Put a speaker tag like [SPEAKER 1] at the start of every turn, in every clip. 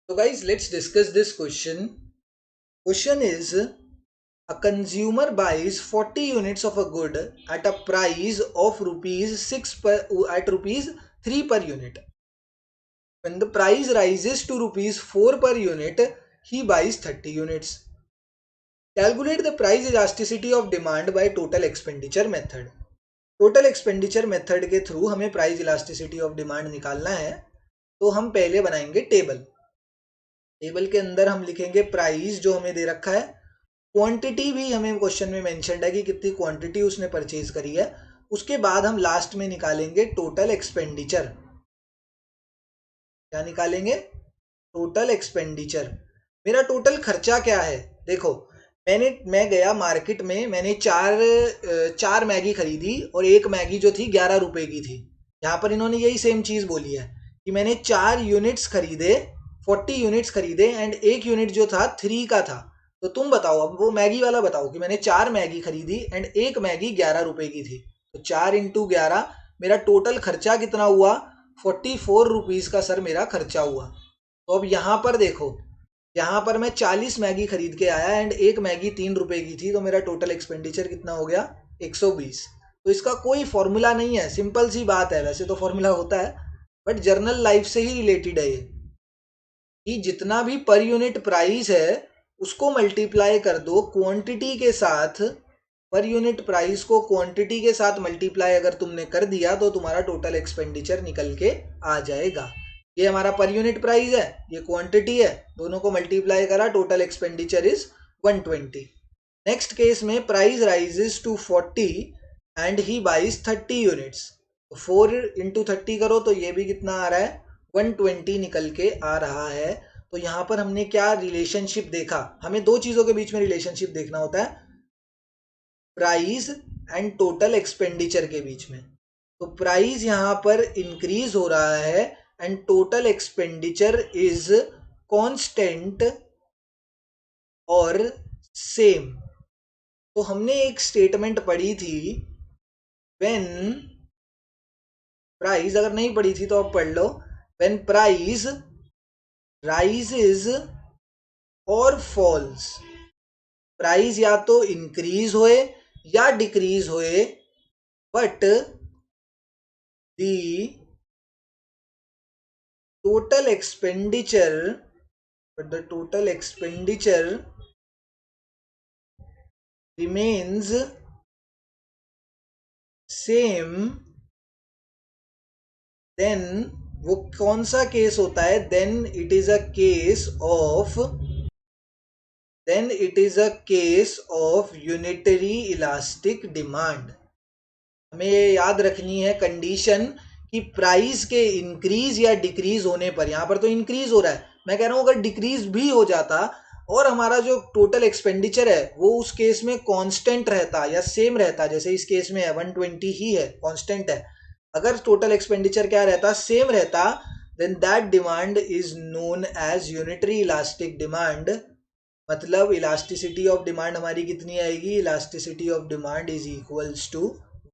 [SPEAKER 1] So guys, let's discuss this question. Question is, a consumer buys 40 units of a good at a price of rupees 6 per at rupees 3 per unit. When the price rises to rupees 4 per unit, he buys 30 units. Calculate the price elasticity of demand by total expenditure method. Total expenditure method के through हमें price elasticity of demand निकालना है। तो हम पहले बनाएंगे table के अंदर हम लिखेंगे प्राइस जो हमें दे रखा है, क्वांटिटी भी हमें क्वेश्चन में मेंशन्ड है कि कितनी क्वांटिटी उसने परचेज करी है। उसके बाद हम लास्ट में निकालेंगे टोटल एक्सपेंडिचर। क्या निकालेंगे? Total expenditure. मेरा टोटल खर्चा क्या है? देखो, मैं गया मार्केट में, मैंने चार मैगी खरीदी और एक मैगी जो थी 11 रुपए की थी। यहाँ पर इन्होंने यही सेम चीज बोली है कि मैंने 4 यूनिट्स खरीदे, 40 यूनिट्स खरीदे एंड एक यूनिट जो था 3 का था। तो तुम बताओ, अब वो मैगी वाला बताओ कि मैंने 4 मैगी खरीदी एंड एक मैगी 11 रुपए की थी। तो 4 × 11 मेरा टोटल खर्चा कितना हुआ? 44 रुपीज का सर मेरा खर्चा हुआ। तो अब यहाँ पर देखो, यहाँ पर मैं 40 मैगी खरीद के आया एंड एक मैगी 3 रुपए की थी, तो मेरा टोटल एक्सपेंडिचर कितना हो गया? 120। तो इसका कोई फॉर्मूला नहीं है, सिंपल सी बात है। वैसे तो फॉर्मूला होता है बट जर्नल लाइफ से ही रिलेटेड है ये, कि जितना भी पर यूनिट प्राइस है उसको मल्टीप्लाई कर दो क्वांटिटी के साथ। पर यूनिट प्राइस को क्वांटिटी के साथ मल्टीप्लाई अगर तुमने कर दिया तो तुम्हारा टोटल एक्सपेंडिचर निकल के आ जाएगा। ये हमारा पर यूनिट प्राइस है, ये क्वांटिटी है, दोनों को मल्टीप्लाई करा, total expenditure is 120। Next case में price rises to 40 and he buys 30 units. 4 × 30 करो तो ये भी कितना आ रहा है? 120 निकल के आ रहा है। तो यहाँ पर हमने क्या रिलेशनशिप देखा? हमें दो चीजों के बीच में रिलेशनशिप देखना होता है, प्राइस एंड टोटल एक्सपेंडिचर के बीच में। तो प्राइस यहाँ पर इंक्रीज हो रहा है and total expenditure is constant और सेम। तो हमने एक स्टेटमेंट पढ़ी थी, व्हेन प्राइस, अगर नहीं पढ़ी थी तो अब पढ़ लो, व्हेन प्राइस राइजेस और फॉल्स, प्राइस या तो इंक्रीज होए या डिक्रीज होए, but the total expenditure but the total expenditure remains same, then वो कौन सा केस होता है? then it is a case of unitary elastic demand। हमें ये याद रखनी है कंडीशन कि प्राइस के इंक्रीज या डिक्रीज होने पर, यहाँ पर तो इंक्रीज हो रहा है, मैं कह रहा हूँ अगर डिक्रीज भी हो जाता और हमारा जो टोटल एक्सपेंडिचर है वो उस केस में कांस्टेंट रहता या सेम रहता, जैसे इस केस में है 120 ही है, कांस्टेंट है। अगर टोटल एक्सपेंडिचर क्या रहता? सेम रहता, then that demand is known as unitary elastic demand. मतलब इलास्टिसिटी ऑफ डिमांड हमारी कितनी आएगी? Elasticity of demand is equals to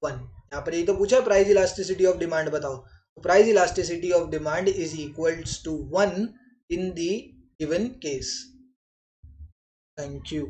[SPEAKER 1] 1। यहाँ पर यही तो पूछा, प्राइस इलास्टिसिटी ऑफ डिमांड बताओ। तो price elasticity of demand is equals to 1 in the given case. Thank you.